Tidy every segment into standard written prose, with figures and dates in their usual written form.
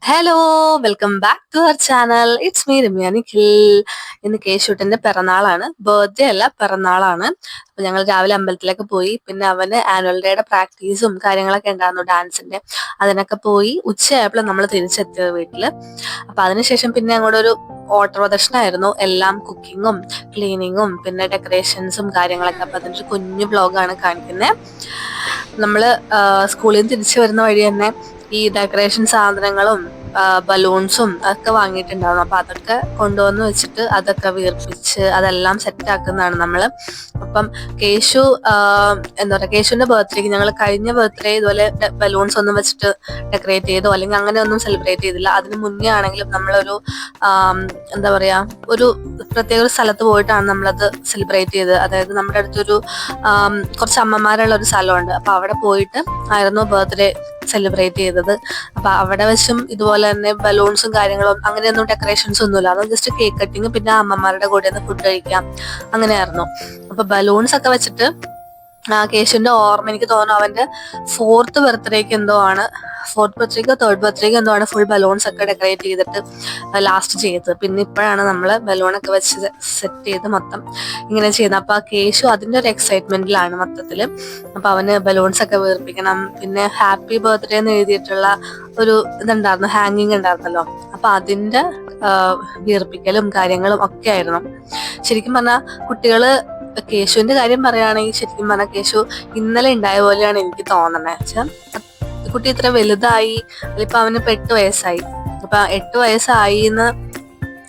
Hello, welcome back to our channel. It's me Ramya Nikhil. ഇന്ന് കേശുട്ടന്റെ പിറന്നാളാണ്. Birthday അല്ല, പിറന്നാളാണ്. അപ്പൊ ഞങ്ങൾ രാവിലെ അമ്പലത്തിലേക്ക് പോയി. പിന്നെ അവന് ആനുവൽ ഡേയുടെ പ്രാക്ടീസും കാര്യങ്ങളൊക്കെ ഉണ്ടായിരുന്നു, ഡാൻസിന്റെ. അതിനൊക്കെ പോയി ഉച്ചയായപ്പോൾ നമ്മൾ തിരിച്ചെത്തിയത് വീട്ടില്. അപ്പൊ അതിനുശേഷം പിന്നെ അങ്ങോട്ട് ഒരു ഓട്ട പ്രദർശനമായിരുന്നു. എല്ലാം കുക്കിങ്ങും ക്ലീനിങ്ങും പിന്നെ ഡെക്കറേഷൻസും കാര്യങ്ങളൊക്കെ. അപ്പൊ അതിന്റെ ഒരു കുഞ്ഞു ബ്ലോഗാണ് കാണിക്കുന്നത്. നമ്മള് സ്കൂളിൽ നിന്ന് തിരിച്ചു വരുന്ന വഴി തന്നെ ഈ ഡെക്കറേഷൻ സാധനങ്ങളും ബലൂൺസും ഒക്കെ വാങ്ങിയിട്ടുണ്ടായിരുന്നു. അപ്പൊ അതൊക്കെ കൊണ്ടുവന്ന് വെച്ചിട്ട് അതൊക്കെ വീർപ്പിച്ച് അതെല്ലാം സെറ്റ് ആക്കുന്നതാണ് നമ്മള്. അപ്പം കേശു എന്താ പറയാ, കേശുവിന്റെ ബർത്ത്ഡേക്ക് ഞങ്ങൾ കഴിഞ്ഞ ബർത്ത്ഡേ ഇതുപോലെ ബലൂൺസ് ഒന്നും വെച്ചിട്ട് ഡെക്കറേറ്റ് ചെയ്തോ അല്ലെങ്കിൽ അങ്ങനെ ഒന്നും സെലിബ്രേറ്റ് ചെയ്തില്ല. അതിന് മുന്നേ ആണെങ്കിലും നമ്മളൊരു എന്താ പറയാ, ഒരു പ്രത്യേക ഒരു സ്ഥലത്ത് പോയിട്ടാണ് നമ്മളത് സെലിബ്രേറ്റ് ചെയ്തത്. അതായത് നമ്മുടെ അടുത്തൊരു കുറച്ച് അമ്മമാരുള്ള ഒരു സ്ഥലമുണ്ട്. അപ്പൊ അവിടെ പോയിട്ട് ആയിരുന്നു ബർത്ത്ഡേ സെലിബ്രേറ്റ് ചെയ്തത്. അപ്പൊ അവിടെ വെച്ചും ഇതുപോലെ തന്നെ ബലൂൺസും കാര്യങ്ങളും അങ്ങനെയൊന്നും ഡെക്കറേഷൻസ് ഒന്നുമില്ല. അത് ജസ്റ്റ് കേക്ക് കട്ടിങ് പിന്നെ അമ്മമാരുടെ കൂടെ ഒന്ന് ഫുഡ് കഴിക്കാം, അങ്ങനെയായിരുന്നു. അപ്പൊ ബലൂൺസ് ഒക്കെ വെച്ചിട്ട് കേശുവിന്റെ ഓർമ്മ, എനിക്ക് തോന്നുന്നു അവന്റെ 4th ബർത്ത്ഡേക്ക് എന്തോ ആണ്, 4th ബർത്ത്ഡേക്കോ 3rd ബർത്ത്ഡേക്ക് എന്തോ ആണ് ഫുൾ ബലൂൺസ് ഒക്കെ ഡെക്കറേറ്റ് ചെയ്തിട്ട് ലാസ്റ്റ് ചെയ്തത്. പിന്നെ ഇപ്പോഴാണ് നമ്മള് ബലൂണൊക്കെ വെച്ച് സെറ്റ് ചെയ്ത് മൊത്തം ഇങ്ങനെ ചെയ്യുന്നത്. അപ്പൊ കേശു അതിന്റെ ഒരു എക്സൈറ്റ്മെന്റിലാണ് മൊത്തത്തില്. അപ്പൊ അവന് ബലൂൺസ് ഒക്കെ വീർപ്പിക്കണം. പിന്നെ ഹാപ്പി ബർത്ത്ഡേ എന്ന് എഴുതിയിട്ടുള്ള ഒരു ഇതുണ്ടായിരുന്നു, ഹാങ്ങിങ് ഉണ്ടായിരുന്നല്ലോ. അപ്പൊ അതിന്റെ വീർപ്പിക്കലും കാര്യങ്ങളും ഒക്കെ ആയിരുന്നു. ശരിക്കും പറഞ്ഞാൽ കുട്ടികള്, കേശുവിന്റെ കാര്യം പറയുകയാണെങ്കിൽ ശരിക്കും പറഞ്ഞാൽ കേശു ഇന്നലെ ഉണ്ടായ പോലെയാണ് എനിക്ക് തോന്നുന്നത്. വെച്ചാൽ കുട്ടി ഇത്ര വലുതായി, അതിപ്പോ അവന് ഇപ്പൊ 8 വയസ്സായി. അപ്പൊ 8 വയസ്സായി എന്ന്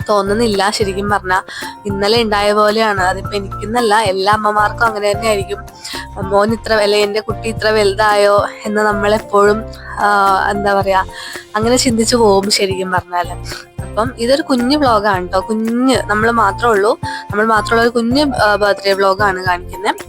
തോന്നുന്നില്ല. ശരിക്കും പറഞ്ഞാൽ ഇന്നലെ ഉണ്ടായ പോലെയാണ്. അതിപ്പോ എനിക്കെന്നല്ല, എല്ലാ അമ്മമാർക്കും അങ്ങനെ തന്നെ ആയിരിക്കും. മോൻ ഇത്ര എന്റെ കുട്ടി ഇത്ര വലുതായോ എന്ന് നമ്മളെപ്പോഴും എന്താ പറയാ, അങ്ങനെ ചിന്തിച്ചു പോകും ശരിക്കും പറഞ്ഞാല്. അപ്പം ഇതൊരു കുഞ്ഞു വ്ളോഗാണ് കേട്ടോ, കുഞ്ഞ് നമ്മൾ മാത്രമുള്ള ഒരു കുഞ്ഞ് ബർത്ത്ഡേ വ്ളോഗാണ് കാണിക്കുന്നത്.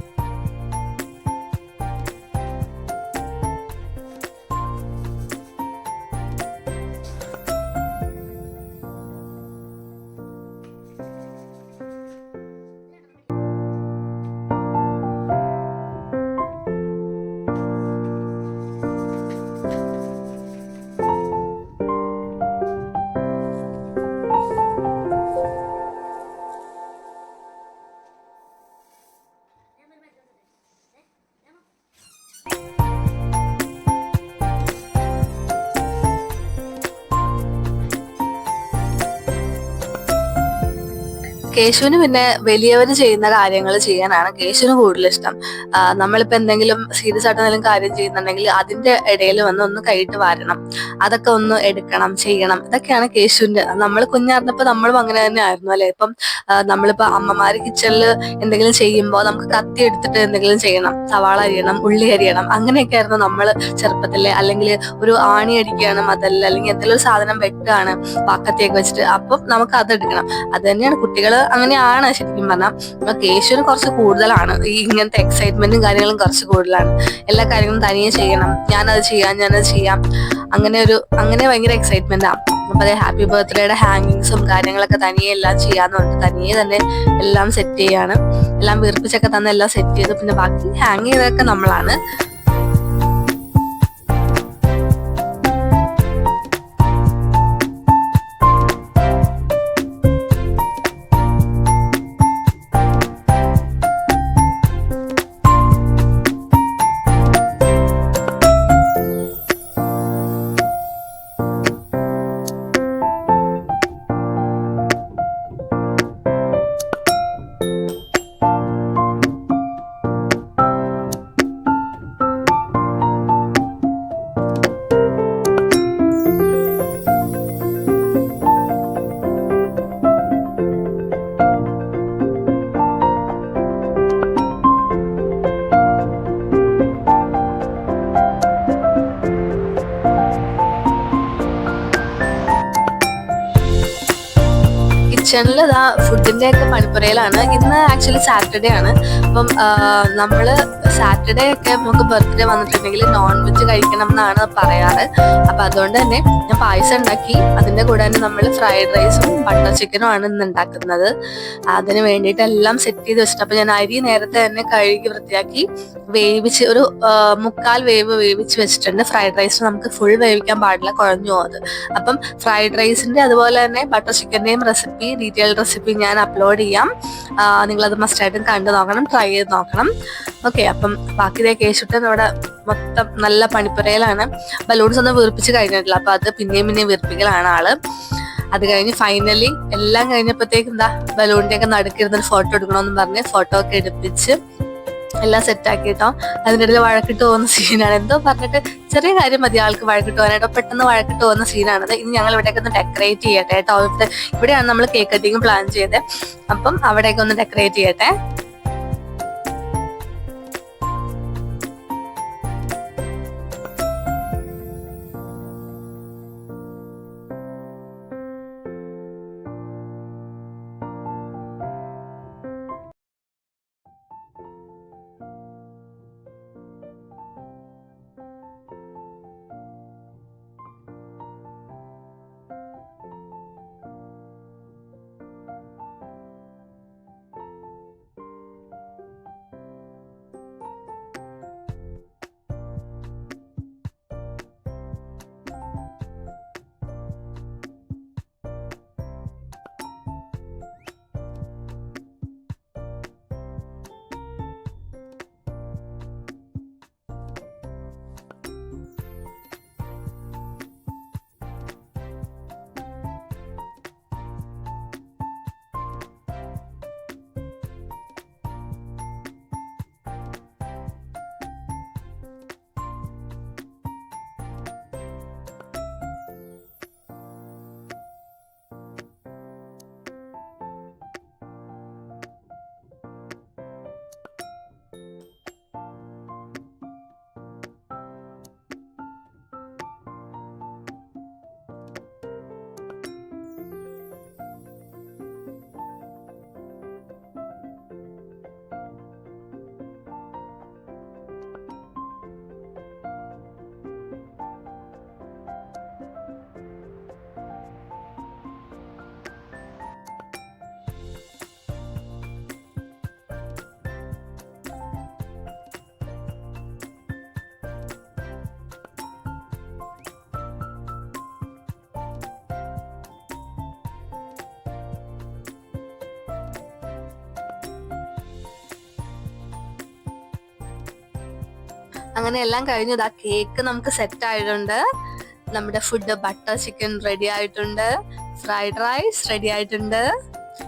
കേശുവിന് പിന്നെ വലിയവര് ചെയ്യുന്ന കാര്യങ്ങൾ ചെയ്യാനാണ് കേശുവിന് കൂടുതൽ ഇഷ്ടം. നമ്മളിപ്പോ എന്തെങ്കിലും സീരിയസ് ആയിട്ട് എന്തെങ്കിലും കാര്യം ചെയ്യുന്നുണ്ടെങ്കിൽ അതിന്റെ ഇടയിൽ വന്ന് ഒന്ന് കൈയിട്ട് വാരണം, അതൊക്കെ ഒന്ന് എടുക്കണം, ചെയ്യണം. ഇതൊക്കെയാണ് കേശുവിന്റെ. നമ്മൾ കുഞ്ഞായിരുന്നപ്പോ നമ്മളും അങ്ങനെ തന്നെ ആയിരുന്നു അല്ലെ. ഇപ്പം നമ്മളിപ്പോ അമ്മമാര് കിച്ചണിൽ എന്തെങ്കിലും ചെയ്യുമ്പോൾ നമുക്ക് കത്തി എടുത്തിട്ട് എന്തെങ്കിലും ചെയ്യണം, സവാള അരിയണം, ഉള്ളി അരിയണം, അങ്ങനെയൊക്കെ ആയിരുന്നു നമ്മൾ ചെറുപ്പത്തിലെ. അല്ലെങ്കിൽ ഒരു ആണി അടിക്കുകയാണ് മതല്ല, അല്ലെങ്കിൽ എന്തെങ്കിലും ഒരു സാധനം വെട്ടുകയാണ് കത്തിയൊക്കെ വെച്ചിട്ട്, അപ്പം നമുക്ക് അതെടുക്കണം. അത് തന്നെയാണ് കുട്ടികള് അങ്ങനെയാണ് ശരിക്കും പറഞ്ഞാൽ. കേശുവിന് കുറച്ച് കൂടുതലാണ് ഈ ഇങ്ങനത്തെ എക്സൈറ്റ്മെന്റും കാര്യങ്ങളും കുറച്ച് കൂടുതലാണ്. എല്ലാ കാര്യങ്ങളും തനിയെ ചെയ്യണം, ഞാനത് ചെയ്യാം, അങ്ങനെ ഭയങ്കര എക്സൈറ്റ്മെന്റ് ആണ്. അപ്പൊ അതെ, ഹാപ്പി ബർത്ത്ഡേയുടെ ഹാങ്ങിങ്സും കാര്യങ്ങളൊക്കെ തനിയെ എല്ലാം ചെയ്യാന്ന് പറഞ്ഞിട്ട് തനിയെ തന്നെ എല്ലാം സെറ്റ് ചെയ്യാണ്. എല്ലാം വീർപ്പിച്ചൊക്കെ തന്നെ എല്ലാം സെറ്റ് ചെയ്ത് പിന്നെ ബാക്കി ഹാങ് ചെയ്തൊക്കെ നമ്മളാണ്. കിച്ചണിൽ ഇതാ ഫുഡിന്റെ ഒക്കെ പണിപ്പുരയിലാണ്. ഇന്ന് ആക്ച്വലി സാറ്റർഡേ ആണ്. അപ്പം നമ്മള് സാറ്റർഡേ ഒക്കെ നമുക്ക് ബർത്ത്ഡേ വന്നിട്ടുണ്ടെങ്കിൽ നോൺ വെജ് കഴിക്കണം എന്നാണ് പറയാറ്. അപ്പൊ അതുകൊണ്ട് തന്നെ ഞാൻ പായസം ഉണ്ടാക്കി. അതിന്റെ കൂടെ തന്നെ നമ്മൾ ഫ്രൈഡ് റൈസും ബട്ടർ ചിക്കനും ആണ് ഇന്ന് ഉണ്ടാക്കുന്നത്. അതിന് വേണ്ടിയിട്ട് എല്ലാം സെറ്റ് ചെയ്ത് വെച്ചിട്ട് അപ്പൊ ഞാൻ അരി നേരത്തെ തന്നെ കഴുകി വൃത്തിയാക്കി വേവിച്ച് ഒരു 3/4 വേവ് വേവിച്ച് വെച്ചിട്ടുണ്ട്. ഫ്രൈഡ് റൈസ് നമുക്ക് ഫുൾ വേവിക്കാൻ പാടില്ല, കുഴഞ്ഞു പോകുന്നത്. അപ്പം ഫ്രൈഡ് റൈസിന്റെ അതുപോലെ തന്നെ ബട്ടർ ചിക്കന്റെയും റെസിപ്പി, ഡീറ്റെയിൽഡ് റെസിപ്പി ഞാൻ അപ്ലോഡ് ചെയ്യാം. നിങ്ങളത് മസ്റ്റായിട്ടും കണ്ടു നോക്കണം, ട്രൈ ചെയ്ത് നോക്കണം. ഓക്കെ, അപ്പം ബാക്കി കേശുട്ടൻ അവിടെ മൊത്തം നല്ല പണിപ്പുരയിലാണ്. ബലൂൺസ് ഒന്നും വീർപ്പിച്ച് കഴിഞ്ഞിട്ടില്ല, അപ്പൊ അത് പിന്നെയും വീർപ്പിക്കലാണ് ആള്. അത് കഴിഞ്ഞ് ഫൈനലി എല്ലാം കഴിഞ്ഞപ്പോഴത്തേക്ക് ബലൂണിന്റെ ഒക്കെ നടുക്കിരുന്നൊരു ഫോട്ടോ എടുക്കണമെന്ന് പറഞ്ഞ് ഫോട്ടോ ഒക്കെ എടുപ്പിച്ച് എല്ലാം സെറ്റ് ആക്കിട്ടോ. അതിൻ്റെ ഇടയിൽ വഴക്കിട്ട് പോകുന്ന സീനാണ്. എന്തോ പറഞ്ഞിട്ട് ചെറിയ കാര്യം മതി ആൾക്ക് വഴക്കിട്ട് പോകാനായിട്ടോ, പെട്ടെന്ന് വഴക്കിട്ട് പോകുന്ന സീനാണത്. ഇനി ഞങ്ങൾ ഇവിടെയൊക്കെ ഒന്ന് ഡെക്കറേറ്റ് ചെയ്യട്ടെ കേട്ടോ. ഇവിടെയാണ് നമ്മൾ കേക്ക് കട്ടിങ് പ്ലാൻ ചെയ്തത്. അപ്പം അവിടെയൊക്കെ ഒന്ന് ഡെക്കറേറ്റ് ചെയ്യട്ടെ. അങ്ങനെ എല്ലാം കഴിഞ്ഞു. കേക്ക് നമുക്ക് സെറ്റ് ആയിട്ടുണ്ട്. നമ്മുടെ ഫുഡ് ബട്ടർ ചിക്കൻ റെഡി ആയിട്ടുണ്ട്. ഫ്രൈഡ് റൈസ് റെഡി ആയിട്ടുണ്ട്.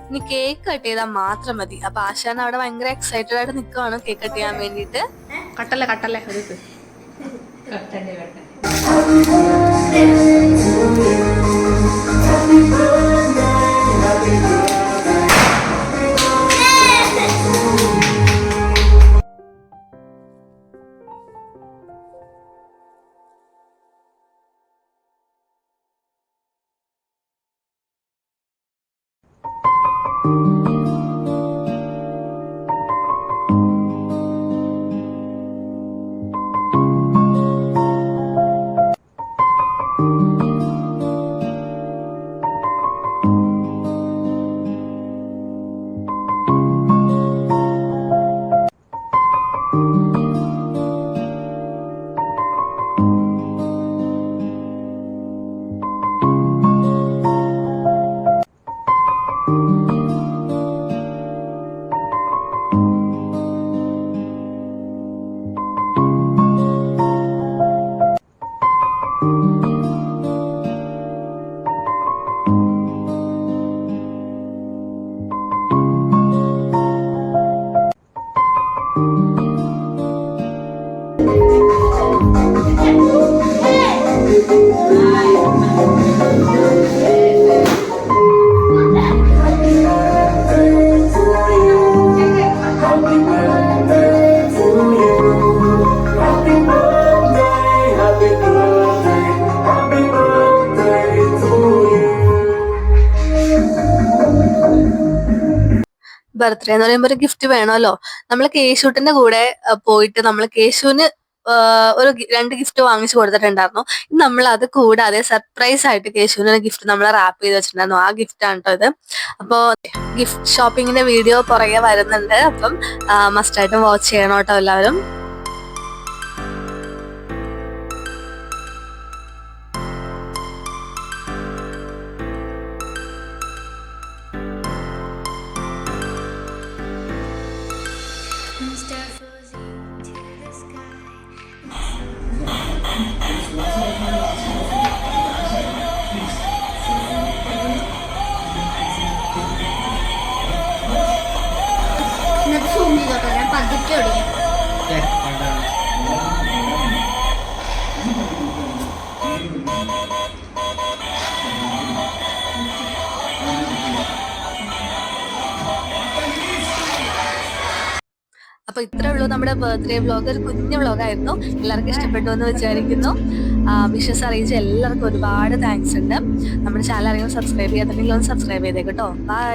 ഇനി കേക്ക് കട്ട് ചെയ്താൽ മാത്രം മതി. അപ്പൊ ആശാൻ അവിടെ ഭയങ്കര എക്സൈറ്റഡ് ആയിട്ട് നിൽക്കുവാണ് കേക്ക് കട്ട് ചെയ്യാൻ വേണ്ടിയിട്ട്. കട്ടല്ലേ കട്ടല്ലേ എടുക്ക്. ബർത്ത്ഡേ എന്ന് പറയുമ്പോൾ ഒരു ഗിഫ്റ്റ് വേണമല്ലോ. നമ്മൾ കേശൂട്ടിന്റെ കൂടെ പോയിട്ട് നമ്മൾ കേശുവിന് ഒരു 2 ഗിഫ്റ്റ് വാങ്ങിച്ചു കൊടുത്തിട്ടുണ്ടായിരുന്നു. നമ്മൾ അത് കൂടാതെ സർപ്രൈസ് ആയിട്ട് കേശുവിന് ഒരു ഗിഫ്റ്റ് നമ്മൾ റാപ്പ് ചെയ്ത് വെച്ചിട്ടുണ്ടായിരുന്നു. ആ ഗിഫ്റ്റ് ആണ് കേട്ടോ ഇത്. അപ്പോൾ ഗിഫ്റ്റ് ഷോപ്പിങ്ങിന്റെ വീഡിയോ പുറകെ വരുന്നുണ്ട്. അപ്പം മസ്റ്റായിട്ടും വാച്ച് ചെയ്യണം കേട്ടോ എല്ലാവരും. അപ്പൊ ഇത്രേ ഉള്ളൂ നമ്മുടെ ബർത്ത്ഡേ വ്ലോഗ്. ഒരു കുഞ്ഞു വ്ലോഗായിരുന്നു. എല്ലാവർക്കും ഇഷ്ടപ്പെട്ടു എന്ന് വിചാരിക്കുന്നു. വിഷസ് അറിയിച്ച എല്ലാവർക്കും ഒരുപാട് താങ്ക്സ് ഉണ്ട്. നമ്മുടെ ചാനൽ ആരെങ്കിലും സബ്സ്ക്രൈബ് ചെയ്യാത്തുണ്ടെങ്കിൽ ഒന്ന് സബ്സ്ക്രൈബ് ചെയ്തേക്കട്ടോ. ബൈ.